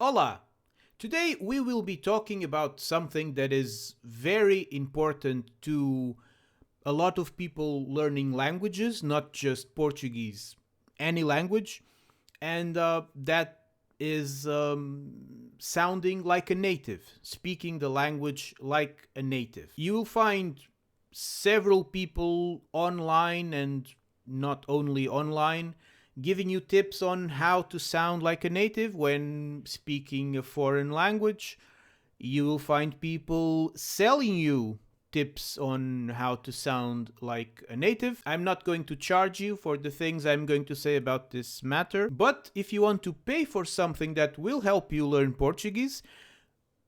Olá! Today we will be talking about something that is very important to a lot of people learning languages, not just Portuguese, any language, and that is sounding like a native, speaking the language like a native. You will find several people online and not only online giving you tips on how to sound like a native when speaking a foreign language. You will find people selling you tips on how to sound like a native. I'm not going to charge you for the things I'm going to say about this matter, but if you want to pay for something that will help you learn Portuguese,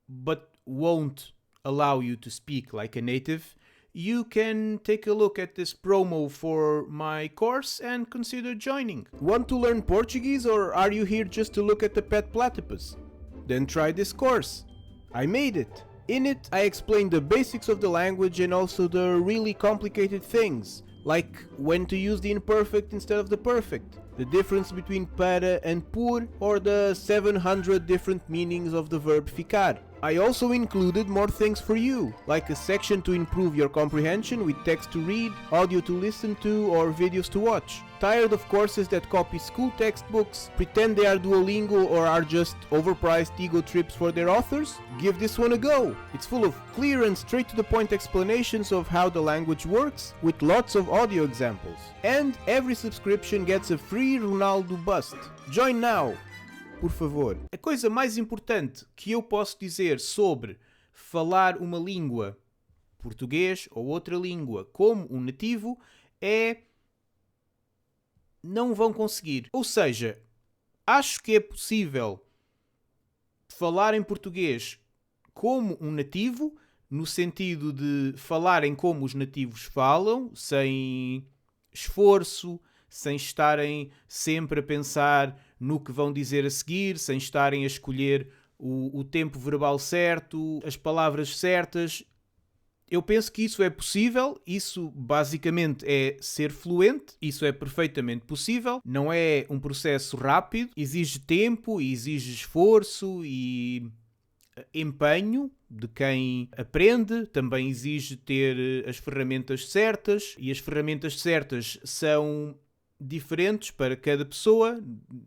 but won't allow you to speak like a native, you can take a look at this promo for my course and consider joining. Want to learn Portuguese, or are you here just to look at the pet platypus? Then try this course. I made it. In it, I explain the basics of the language and also the really complicated things, like when to use the imperfect instead of the perfect, the difference between para and por, or the 700 different meanings of the verb ficar. I also included more things for you, like a section to improve your comprehension with text to read, audio to listen to, or videos to watch. Tired of courses that copy school textbooks, pretend they are Duolingo, or are just overpriced ego trips for their authors? Give this one a go! It's full of clear and straight to the point explanations of how the language works, with lots of audio examples. And every subscription gets a free Ronaldo bust. Join now! Por favor. A coisa mais importante que eu posso dizer sobre falar uma língua, português ou outra língua, como um nativo, é não vão conseguir. Ou seja, acho que é possível falar em português como um nativo, no sentido de falarem como os nativos falam, sem esforço, sem estarem sempre a pensar no que vão dizer a seguir, sem estarem a escolher o tempo verbal certo, as palavras certas. Eu penso que isso é possível, isso basicamente é ser fluente, isso é perfeitamente possível, não é um processo rápido, exige tempo, exige esforço e empenho de quem aprende, também exige ter as ferramentas certas, e as ferramentas certas são diferentes para cada pessoa,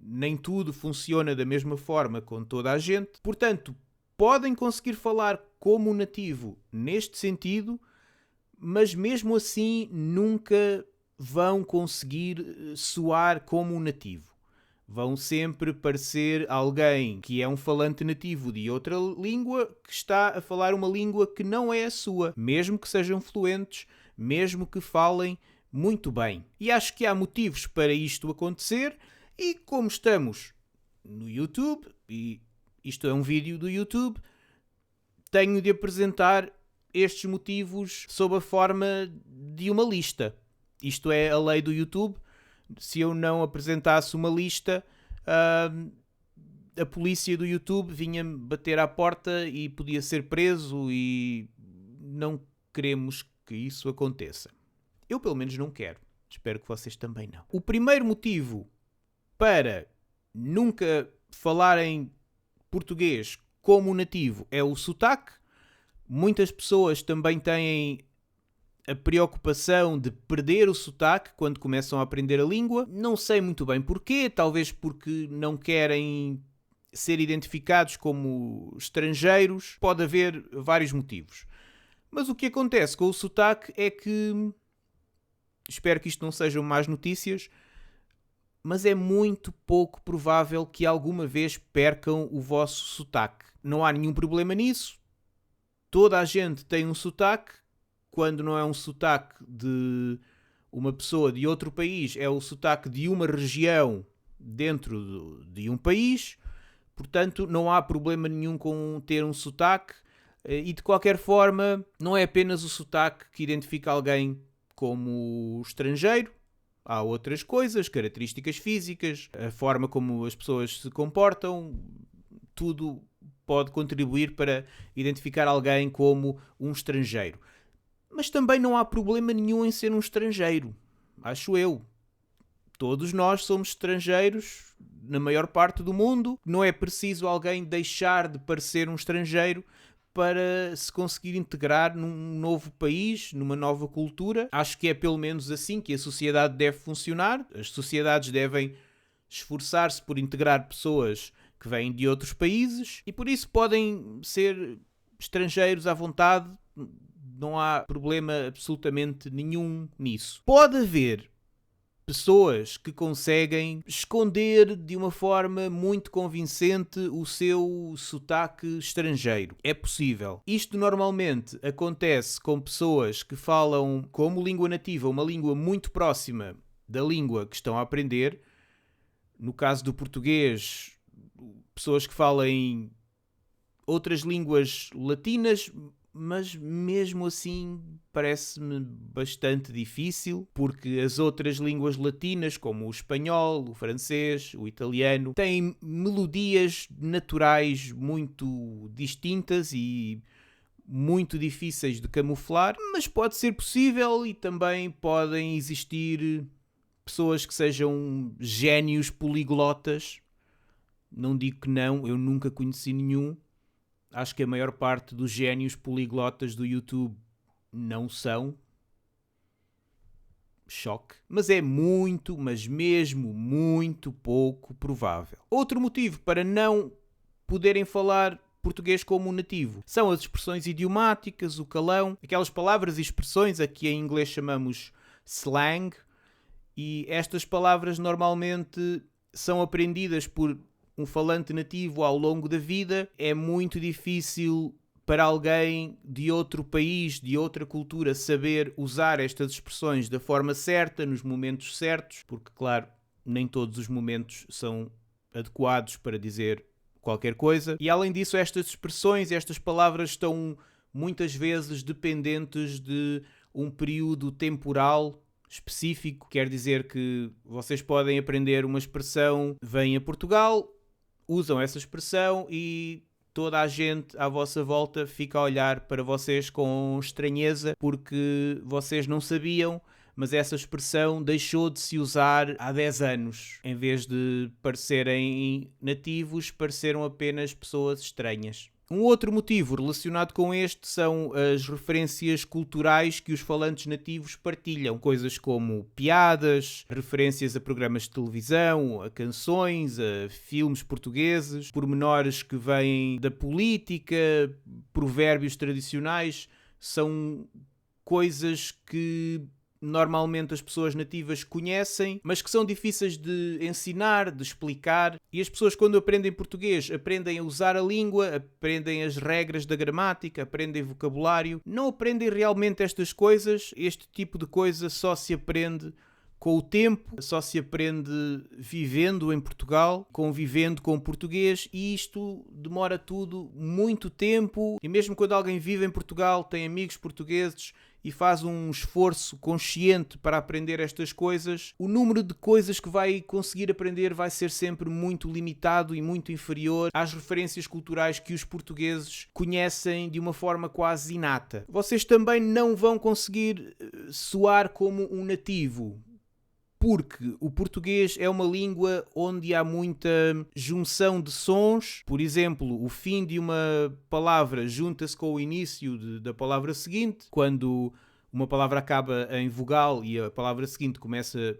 nem tudo funciona da mesma forma com toda a gente. Portanto, podem conseguir falar como um nativo neste sentido, mas mesmo assim nunca vão conseguir soar como um nativo. Vão sempre parecer alguém que é um falante nativo de outra língua que está a falar uma língua que não é a sua, mesmo que sejam fluentes, mesmo que falem muito bem. E acho que há motivos para isto acontecer, e como estamos no YouTube, e isto é um vídeo do YouTube, tenho de apresentar estes motivos sob a forma de uma lista. Isto é a lei do YouTube. Se eu não apresentasse uma lista, a polícia do YouTube vinha-me bater à porta e podia ser preso, e não queremos que isso aconteça. Eu pelo menos não quero. Espero que vocês também não. O primeiro motivo para nunca falarem português como um nativo é o sotaque. Muitas pessoas também têm a preocupação de perder o sotaque quando começam a aprender a língua. Não sei muito bem porquê, talvez porque não querem ser identificados como estrangeiros. Pode haver vários motivos. Mas o que acontece com o sotaque é que, espero que isto não sejam más notícias, mas é muito pouco provável que alguma vez percam o vosso sotaque. Não há nenhum problema nisso. Toda a gente tem um sotaque. Quando não é um sotaque de uma pessoa de outro país, é o sotaque de uma região dentro de um país. Portanto, não há problema nenhum com ter um sotaque. E de qualquer forma, não é apenas o sotaque que identifica alguém como estrangeiro. Há outras coisas, características físicas, a forma como as pessoas se comportam, tudo pode contribuir para identificar alguém como um estrangeiro. Mas também não há problema nenhum em ser um estrangeiro, acho eu. Todos nós somos estrangeiros na maior parte do mundo. Não é preciso alguém deixar de parecer um estrangeiro para se conseguir integrar num novo país, numa nova cultura. Acho que é pelo menos assim que a sociedade deve funcionar. As sociedades devem esforçar-se por integrar pessoas que vêm de outros países e por isso podem ser estrangeiros à vontade. Não há problema absolutamente nenhum nisso. Pode haver pessoas que conseguem esconder de uma forma muito convincente o seu sotaque estrangeiro. É possível. Isto normalmente acontece com pessoas que falam como língua nativa uma língua muito próxima da língua que estão a aprender. No caso do português, pessoas que falam outras línguas latinas, mas mesmo assim parece-me bastante difícil, porque as outras línguas latinas, como o espanhol, o francês, o italiano, têm melodias naturais muito distintas e muito difíceis de camuflar, mas pode ser possível e também podem existir pessoas que sejam génios poliglotas. Não digo que não, eu nunca conheci nenhum. Acho que a maior parte dos génios poliglotas do YouTube não são. Choque. Mas é muito, mas mesmo muito pouco provável. Outro motivo para não poderem falar português como nativo são as expressões idiomáticas, o calão, aquelas palavras e expressões a que em inglês chamamos slang, e estas palavras normalmente são aprendidas por um falante nativo ao longo da vida. É muito difícil para alguém de outro país, de outra cultura, saber usar estas expressões da forma certa, nos momentos certos, porque, claro, nem todos os momentos são adequados para dizer qualquer coisa. E, além disso, estas expressões, estas palavras estão muitas vezes dependentes de um período temporal específico. Quer dizer que vocês podem aprender uma expressão, vêm a Portugal, usam essa expressão e toda a gente à vossa volta fica a olhar para vocês com estranheza porque vocês não sabiam, mas essa expressão deixou de se usar há 10 anos. Em vez de parecerem nativos, pareceram apenas pessoas estranhas. Um outro motivo relacionado com este são as referências culturais que os falantes nativos partilham. Coisas como piadas, referências a programas de televisão, a canções, a filmes portugueses, pormenores que vêm da política, provérbios tradicionais. São coisas que normalmente as pessoas nativas conhecem, mas que são difíceis de ensinar, de explicar. E as pessoas, quando aprendem português, aprendem a usar a língua, aprendem as regras da gramática, aprendem vocabulário. Não aprendem realmente estas coisas. Este tipo de coisa só se aprende com o tempo, só se aprende vivendo em Portugal, convivendo com o português, e isto demora tudo muito tempo. E mesmo quando alguém vive em Portugal, tem amigos portugueses e faz um esforço consciente para aprender estas coisas, o número de coisas que vai conseguir aprender vai ser sempre muito limitado e muito inferior às referências culturais que os portugueses conhecem de uma forma quase inata. Vocês também não vão conseguir soar como um nativo, porque o português é uma língua onde há muita junção de sons. Por exemplo, o fim de uma palavra junta-se com o início da palavra seguinte. Quando uma palavra acaba em vogal e a palavra seguinte começa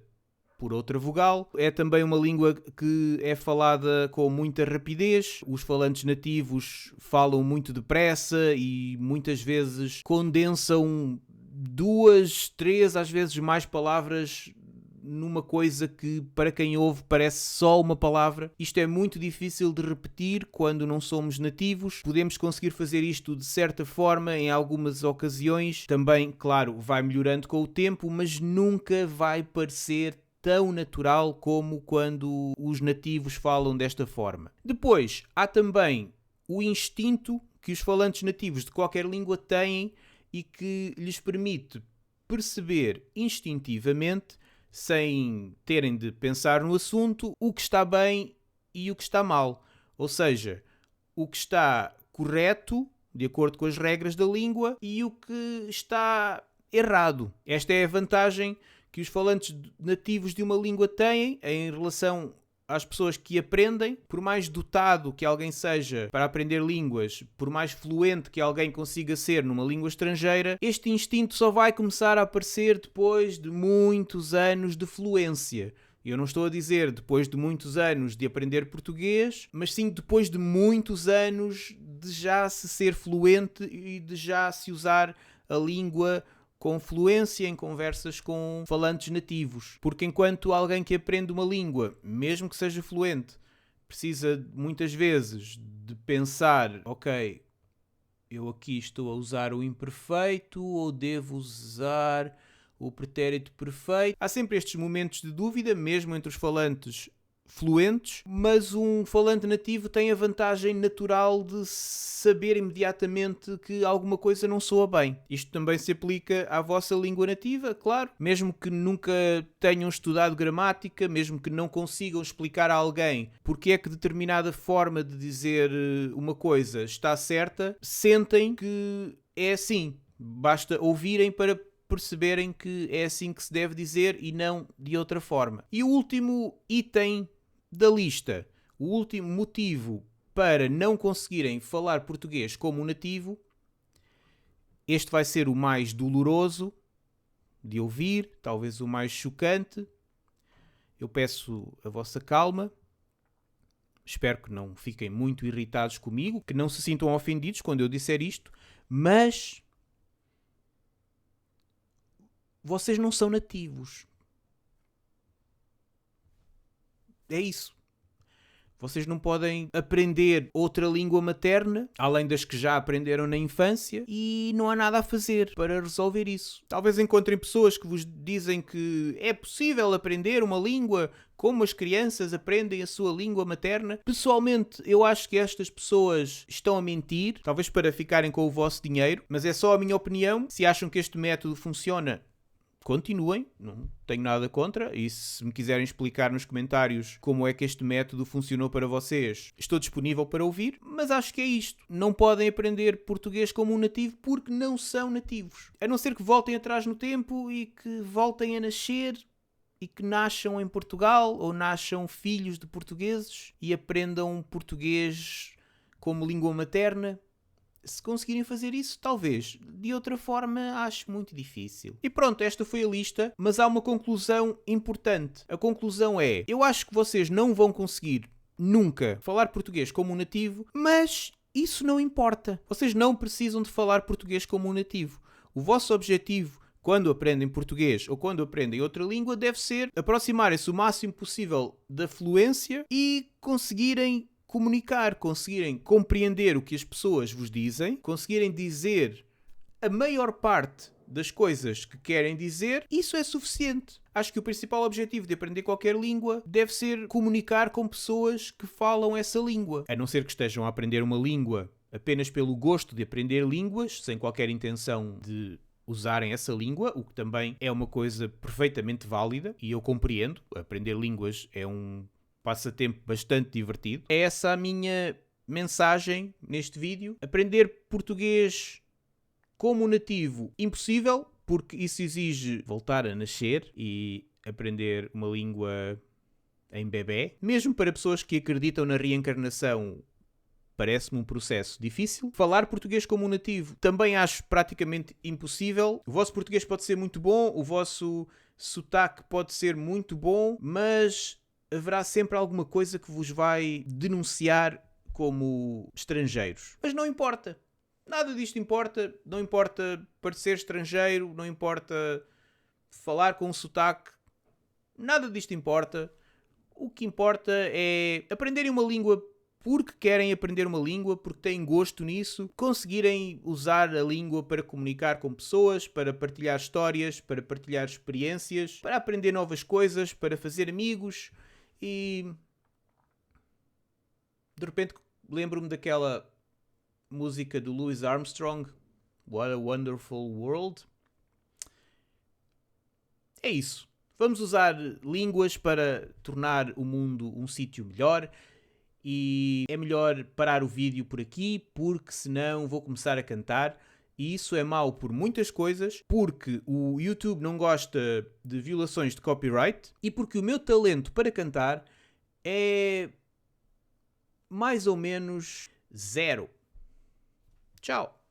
por outra vogal. É também uma língua que é falada com muita rapidez. Os falantes nativos falam muito depressa e muitas vezes condensam 2, 3, às vezes mais palavras numa coisa que para quem ouve parece só uma palavra. Isto é muito difícil de repetir quando não somos nativos. Podemos conseguir fazer isto de certa forma em algumas ocasiões. Também, claro, vai melhorando com o tempo, mas nunca vai parecer tão natural como quando os nativos falam desta forma. Depois, há também o instinto que os falantes nativos de qualquer língua têm e que lhes permite perceber instintivamente, sem terem de pensar no assunto, o que está bem e o que está mal. Ou seja, o que está correto, de acordo com as regras da língua, e o que está errado. Esta é a vantagem que os falantes nativos de uma língua têm em relação às pessoas que aprendem. Por mais dotado que alguém seja para aprender línguas, por mais fluente que alguém consiga ser numa língua estrangeira, este instinto só vai começar a aparecer depois de muitos anos de fluência. Eu não estou a dizer depois de muitos anos de aprender português, mas sim depois de muitos anos de já se ser fluente e de já se usar a língua com fluência em conversas com falantes nativos. Porque enquanto alguém que aprende uma língua, mesmo que seja fluente, precisa muitas vezes de pensar, ok, eu aqui estou a usar o imperfeito ou devo usar o pretérito perfeito. Há sempre estes momentos de dúvida, mesmo entre os falantes fluentes, mas um falante nativo tem a vantagem natural de saber imediatamente que alguma coisa não soa bem. Isto também se aplica à vossa língua nativa, claro. Mesmo que nunca tenham estudado gramática, mesmo que não consigam explicar a alguém porque é que determinada forma de dizer uma coisa está certa, sentem que é assim. Basta ouvirem para perceberem que é assim que se deve dizer e não de outra forma. E o último item da lista, o último motivo para não conseguirem falar português como um nativo, este vai ser o mais doloroso de ouvir, talvez o mais chocante. Eu peço a vossa calma. Espero que não fiquem muito irritados comigo, que não se sintam ofendidos quando eu disser isto, mas vocês não são nativos. É isso. Vocês não podem aprender outra língua materna, além das que já aprenderam na infância, e não há nada a fazer para resolver isso. Talvez encontrem pessoas que vos dizem que é possível aprender uma língua como as crianças aprendem a sua língua materna. Pessoalmente, eu acho que estas pessoas estão a mentir, talvez para ficarem com o vosso dinheiro, mas é só a minha opinião. Se acham que este método funciona, continuem, não tenho nada contra, e se me quiserem explicar nos comentários como é que este método funcionou para vocês, estou disponível para ouvir, mas acho que é isto. Não podem aprender português como um nativo porque não são nativos. A não ser que voltem atrás no tempo e que voltem a nascer e que nasçam em Portugal ou nasçam filhos de portugueses e aprendam português como língua materna. Se conseguirem fazer isso, talvez. De outra forma, acho muito difícil. E pronto, esta foi a lista, mas há uma conclusão importante. A conclusão é, eu acho que vocês não vão conseguir nunca falar português como um nativo, mas isso não importa. Vocês não precisam de falar português como um nativo. O vosso objetivo, quando aprendem português ou quando aprendem outra língua, deve ser aproximarem-se o máximo possível da fluência e conseguirem comunicar, conseguirem compreender o que as pessoas vos dizem, conseguirem dizer a maior parte das coisas que querem dizer, isso é suficiente. Acho que o principal objetivo de aprender qualquer língua deve ser comunicar com pessoas que falam essa língua. A não ser que estejam a aprender uma língua apenas pelo gosto de aprender línguas, sem qualquer intenção de usarem essa língua, o que também é uma coisa perfeitamente válida, e eu compreendo. Aprender línguas é um passatempo bastante divertido. É essa a minha mensagem neste vídeo. Aprender português como nativo, impossível, porque isso exige voltar a nascer e aprender uma língua em bebé. Mesmo para pessoas que acreditam na reencarnação, parece-me um processo difícil. Falar português como um nativo também acho praticamente impossível. O vosso português pode ser muito bom, o vosso sotaque pode ser muito bom, mas haverá sempre alguma coisa que vos vai denunciar como estrangeiros. Mas não importa. Nada disto importa. Não importa parecer estrangeiro, não importa falar com um sotaque. Nada disto importa. O que importa é aprenderem uma língua porque querem aprender uma língua, porque têm gosto nisso, conseguirem usar a língua para comunicar com pessoas, para partilhar histórias, para partilhar experiências, para aprender novas coisas, para fazer amigos. E de repente lembro-me daquela música do Louis Armstrong, What a Wonderful World. É isso. Vamos usar línguas para tornar o mundo um sítio melhor. E é melhor parar o vídeo por aqui, porque senão vou começar a cantar e isso é mau por muitas coisas, porque o YouTube não gosta de violações de copyright e porque o meu talento para cantar é mais ou menos zero. Tchau.